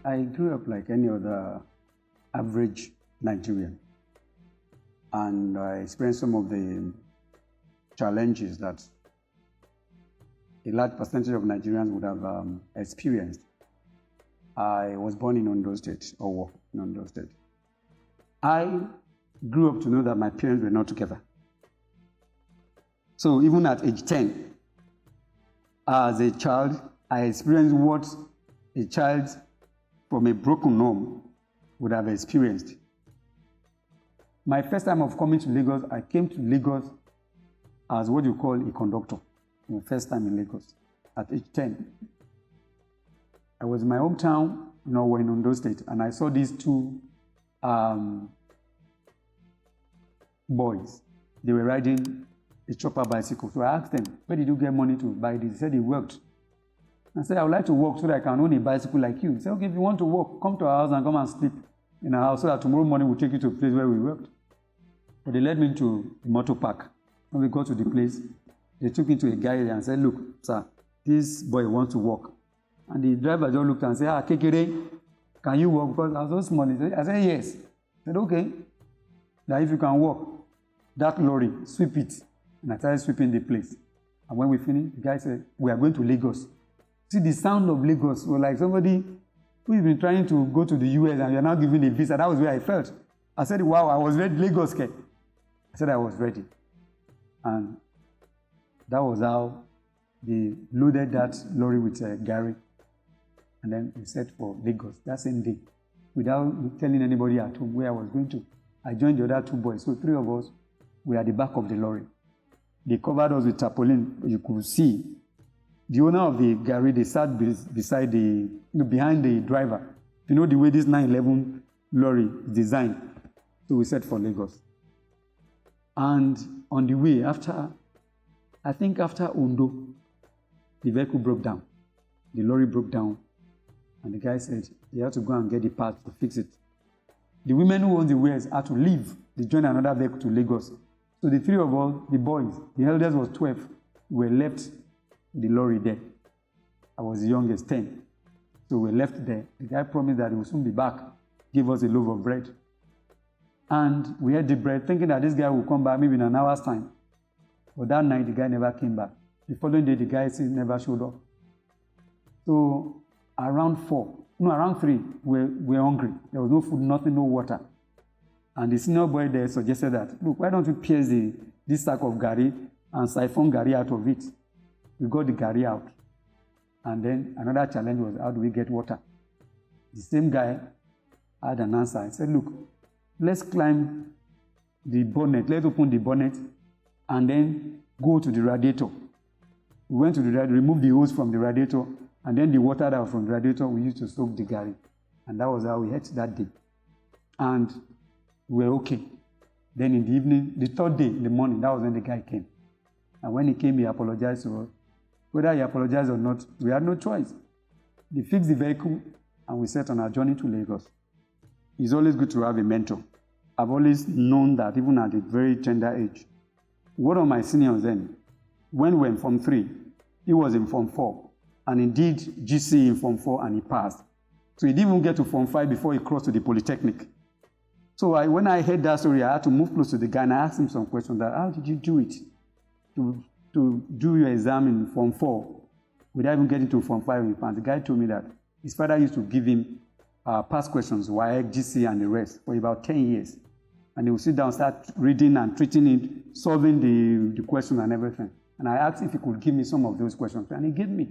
I grew up like any other average Nigerian, and I experienced some of the challenges that a large percentage of Nigerians would have experienced. I was born in Ondo State, or worked in Ondo State. I grew up to know that my parents were not together. So even at age 10, as a child, I experienced what a child from a broken home would have experienced. My first time of coming to Lagos, I came to Lagos as what you call a conductor. My first time in Lagos at age 10. I was in my hometown, we're in Ondo State, and I saw these two boys. They were riding a chopper bicycle. So I asked them, where did you get money to buy this? They said they worked. I said, I would like to work so that I can own a bicycle like you. He said, okay, if you want to work, come to our house and come and sleep in our house so that tomorrow morning we'll take you to a place where we worked. But they led me to the motor park. When we got to the place, they took me to a guy and said, look, sir, this boy wants to work. And the driver just looked and said, Kekere, can you work? Because I was so small. I said, yes. I said, okay. Now if you can work, that lorry, sweep it. And I started sweeping the place. And when we finished, the guy said, we are going to Lagos. See, the sound of Lagos was like somebody who's been trying to go to the US and you're now giving a visa. That was where I felt. I said, wow, I was ready, Lagos. I said I was ready. And that was how they loaded that lorry with Gary. And then we set for Lagos that same day without telling anybody at home where I was going to. I joined the other two boys. So three of us were at the back of the lorry. They covered us with tarpaulin. You could see the owner of the Gary, they sat beside behind the driver. You know the way this 911 lorry is designed. So we set for Lagos. And on the way, after Ondo, the vehicle broke down. The lorry broke down. And the guy said they had to go and get the parts to fix it. The women who owned the wares had to leave. They joined another vehicle to Lagos. So the three of us, the boys, the eldest was 12, were left the lorry there. I was the youngest, 10. So we left there. The guy promised that he would soon be back, gave us a loaf of bread. And we ate the bread, thinking that this guy would come back maybe in an hour's time. But that night, the guy never came back. The following day, the guy still never showed up. So around 3, we were hungry. There was no food, nothing, no water. And the senior boy there suggested that, look, why don't you pierce this sack of gari and siphon gari out of it? We got the gari out. And then another challenge was, how do we get water? The same guy had an answer. He said, look, let's climb the bonnet. Let's open the bonnet and then go to the radiator. We went to the radiator, removed the hose from the radiator, and then the water that was from the radiator, we used to soak the gari. And that was how we ate that day. And we were okay. Then in the evening, the third day, in the morning, that was when the guy came. And when he came, he apologized to us. Whether he apologized or not, we had no choice. They fixed the vehicle, and we set on our journey to Lagos. It's always good to have a mentor. I've always known that, even at a very tender age. One of my seniors then, when we were in Form 3, he was in Form 4. And indeed, GC in Form 4, and he passed. So he didn't even get to Form 5 before he crossed to the Polytechnic. So when I heard that story, I had to move close to the guy and I asked him some questions. That, how did you do it to do your exam in Form 4 without even getting to Form 5 in advance? The guy told me that his father used to give him past questions, WAEC, GC, and the rest, for about 10 years. And he would sit down, start reading and treating it, solving the question and everything. And I asked if he could give me some of those questions, and he gave me.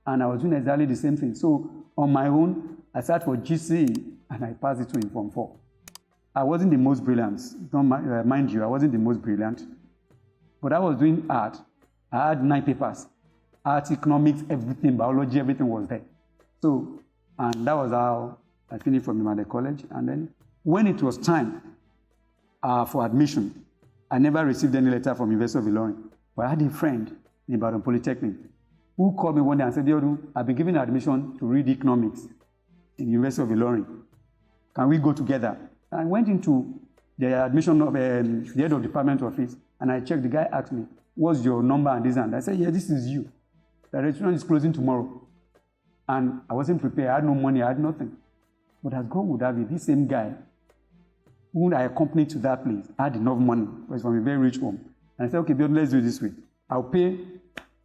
And I was doing exactly the same thing. So on my own, I sat for GC, and I passed it to in Form 4. I wasn't the most brilliant. Don't mind you, I wasn't the most brilliant. But I was doing art. I had 9 papers. Art, economics, everything, biology, everything was there. So, and that was how I finished from the college. And then when it was time for admission, I never received any letter from University of Ilorin. But I had a friend in Ibadan Polytechnic who called me one day and said, Abiodun, I've been given admission to read economics in University of Ilorin. Can we go together? And I went into the admission of the head of department office, and I checked. The guy asked me, what's your number and this and that? I said, yeah, this is you. The registration is closing tomorrow. And I wasn't prepared. I had no money. I had nothing. But as God would have it, this same guy who I accompanied to that place had enough money. He was from a very rich home. And I said, okay, Abiodun, let's do it this way. I'll pay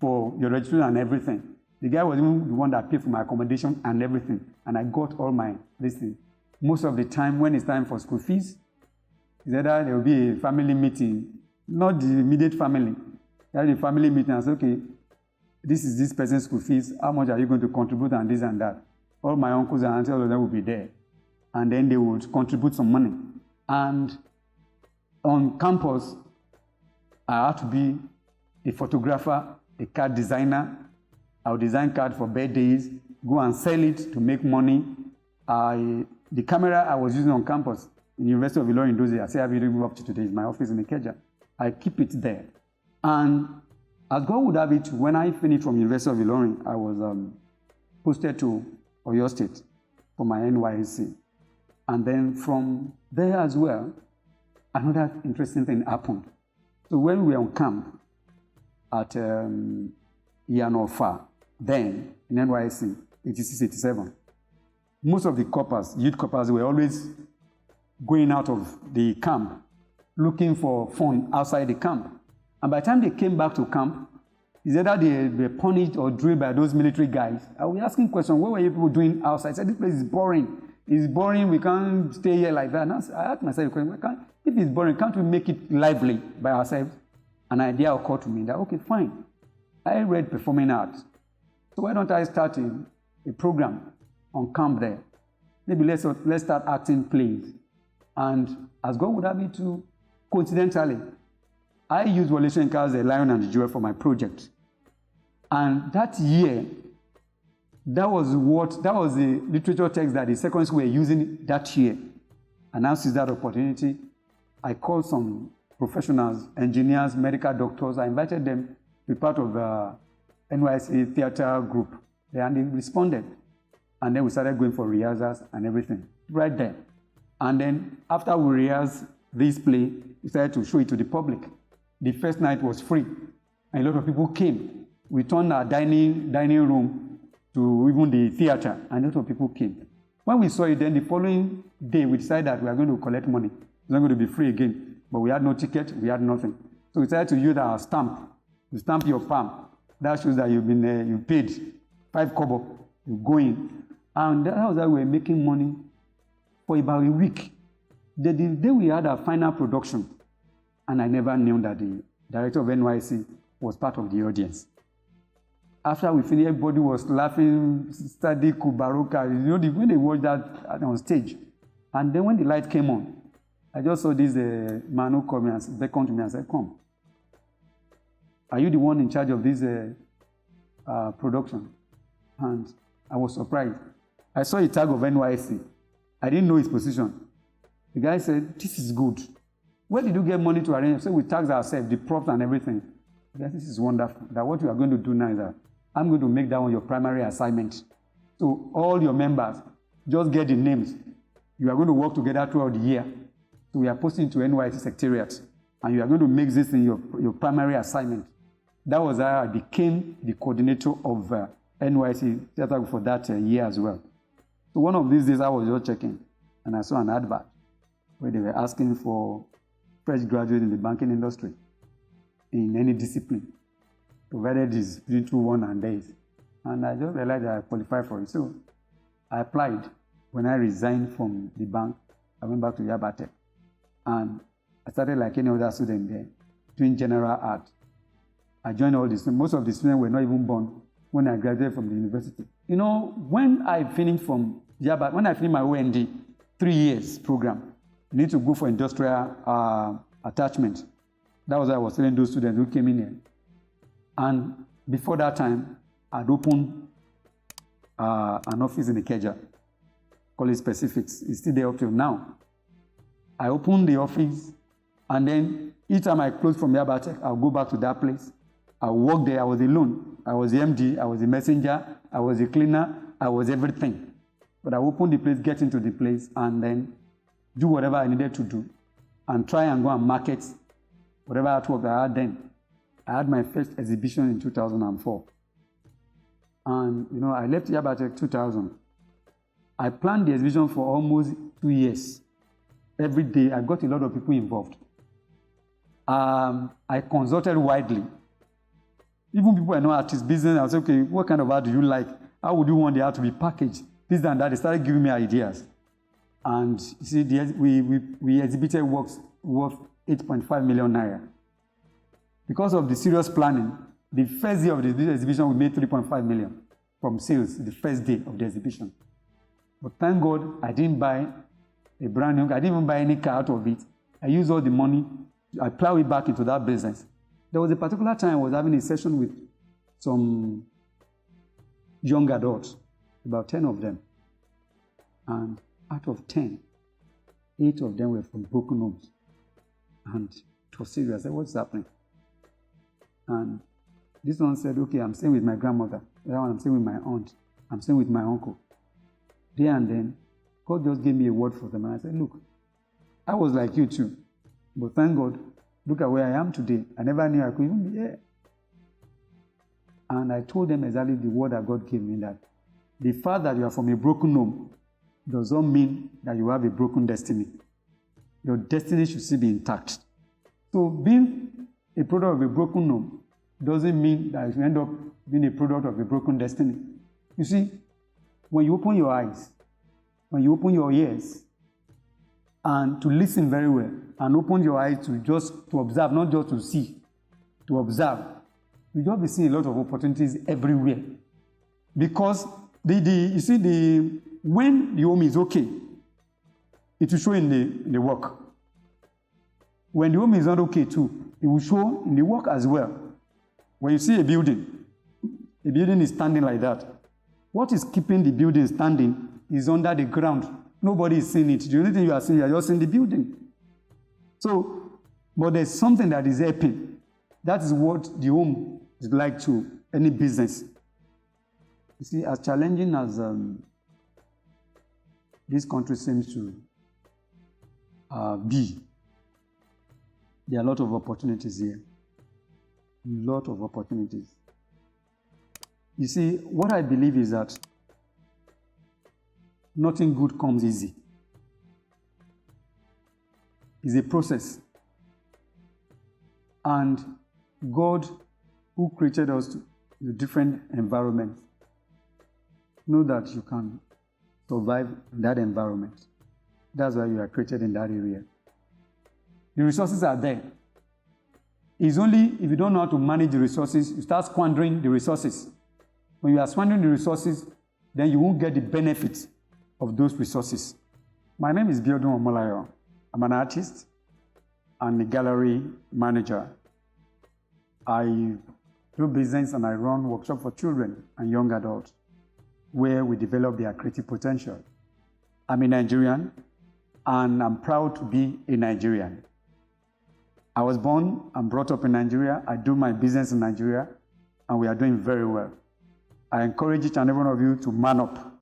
for your registration and everything. The guy was even the one that paid for my accommodation and everything. And I got all my listings. Most of the time, when it's time for school fees, it's either there will be a family meeting, not the immediate family. There will be a family meeting. I said, okay, this is this person's school fees. How much are you going to contribute and this and that? All my uncles and aunts, all of them will be there. And then they would contribute some money. And on campus, I had to be a photographer, a card designer. I would design cards for birthdays, go and sell it to make money. The camera I was using on campus in the University of Ilorin in those days, I say I really up to today, is my office in Ikeja. I keep it there. And as God would have it, when I finished from University of Ilorin, I was posted to Oyo State for my NYSC. And then from there as well, another interesting thing happened. So when we were on camp at Yanofa, then in NYSC, 86, 87, most of the coppers, youth coppers, were always going out of the camp looking for fun outside the camp. And by the time they came back to camp, it's either they were punished or drilled by those military guys. I was asking questions, what were you people doing outside? I said, this place is boring. It's boring, we can't stay here like that. And I asked myself, if it's boring, can't we make it lively by ourselves? An idea occurred to me that, okay, fine. I read performing arts. So why don't I start a program on camp there? Maybe let's start acting plays. And as God would have me to, coincidentally, I used Wole Soyinka's The Lion and the Jewel for my project. And that year, that was the literature text that the secondary school were using that year. And now since that opportunity, I called some professionals, engineers, medical doctors. I invited them to be part of the NYSC theater group. And they responded. And then we started going for rehearsals and everything, right there. And then after we rehearsed this play, we started to show it to the public. The first night was free, and a lot of people came. We turned our dining room to even the theater, and a lot of people came. When we saw it, then the following day, we decided that we are going to collect money. It's not going to be free again, but we had no ticket, we had nothing. So we decided to use our stamp. You stamp your palm. That shows that you've been you paid 5 kobo. You go in. And that was how we were making money for about a week. The day we had our final production, and I never knew that the director of NYC was part of the audience. After we finished, everybody was laughing, study Kubaruka, you know, when they watched that on stage. And then when the light came on, I just saw this MANUP come and beckoned to me and said, come. Are you the one in charge of this production? And I was surprised. I saw a tag of NYC. I didn't know his position. The guy said, this is good. Where did you get money to arrange? So we tagged ourselves, the props and everything. Guys, this is wonderful. That what you are going to do now is that I'm going to make that one your primary assignment. So all your members, just get the names. You are going to work together throughout the year. So we are posting to NYC Secretariat. And you are going to make this in your primary assignment. That was how I became the coordinator of NYC Theatre for that year as well. So one of these days I was just checking and I saw an advert where they were asking for fresh graduates in the banking industry in any discipline, provided it's between 2, 1 and days. And I just realized that I qualified for it. So I applied. When I resigned from the bank, I went back to Yabatech. And I started like any other student there, doing general art. I joined all the students. Most of the students were not even born when I graduated from the university. You know, when I finished from Yabatech, when I finished my OND, 3 years program, you need to go for industrial attachment. That was what I was telling those students who came in here. And before that time, I'd opened an office in Ikeja, called it Specifics. It's still there up till now. I opened the office, and then each time I closed from Yabatech, I'll go back to that place. I'll work there. I was alone. I was the MD, I was the messenger, I was the cleaner, I was everything. But I opened the place, get into the place, and then do whatever I needed to do, and try and go and market whatever artwork I had then. I had my first exhibition in 2004. And, you know, I left Yabatech 2000. I planned the exhibition for almost 2 years. Every day, I got a lot of people involved. I consulted widely. Even people I know artists, business, I said, okay, what kind of art do you like? How would you want the art to be packaged? This and that. They started giving me ideas. And you see, we exhibited works worth 8.5 million naira. Because of the serious planning, the first day of the exhibition, we made 3.5 million from sales, the first day of the exhibition. But thank God, I didn't buy a brand new, I didn't even buy any car out of it. I used all the money, I plowed it back into that business. There was a particular time I was having a session with some young adults, about 10 of them. And out of 10, 8 of them were from broken homes. And it was serious. I said, what's happening? And this one said, okay, I'm staying with my grandmother. The other one, I'm staying with my aunt. I'm staying with my uncle. There and then, God just gave me a word for them. And I said, look, I was like you too. But thank God, look at where I am today. I never knew I could even be here. And I told them exactly the word that God gave me, that the fact that you are from a broken home does not mean that you have a broken destiny. Your destiny should still be intact. So being a product of a broken home doesn't mean that you end up being a product of a broken destiny. You see, when you open your eyes, when you open your ears, and to listen very well, and open your eyes to observe, not just to see, to observe, you just be seeing a lot of opportunities everywhere. Because when the home is okay, it will show in the work. When the home is not okay too, it will show in the work as well. When you see a building is standing like that. What is keeping the building standing is under the ground. Nobody is seeing it. The only thing you are seeing, you are just in the building. So, but there's something that is helping. That is what the home is like to any business. You see, as challenging as this country seems to be, there are a lot of opportunities here. A lot of opportunities. You see, what I believe is that nothing good comes easy. It's a process. And God, who created us to different environments, know that you can survive in that environment. That's why you are created in that area. The resources are there. It's only if you don't know how to manage the resources, you start squandering the resources. When you are squandering the resources, then you won't get the benefits of those resources. My name is Abiodun Omolayo. I'm an artist and a gallery manager. I do business and I run workshops for children and young adults where we develop their creative potential. I'm a Nigerian and I'm proud to be a Nigerian. I was born and brought up in Nigeria. I do my business in Nigeria and we are doing very well. I encourage each and every one of you to man up.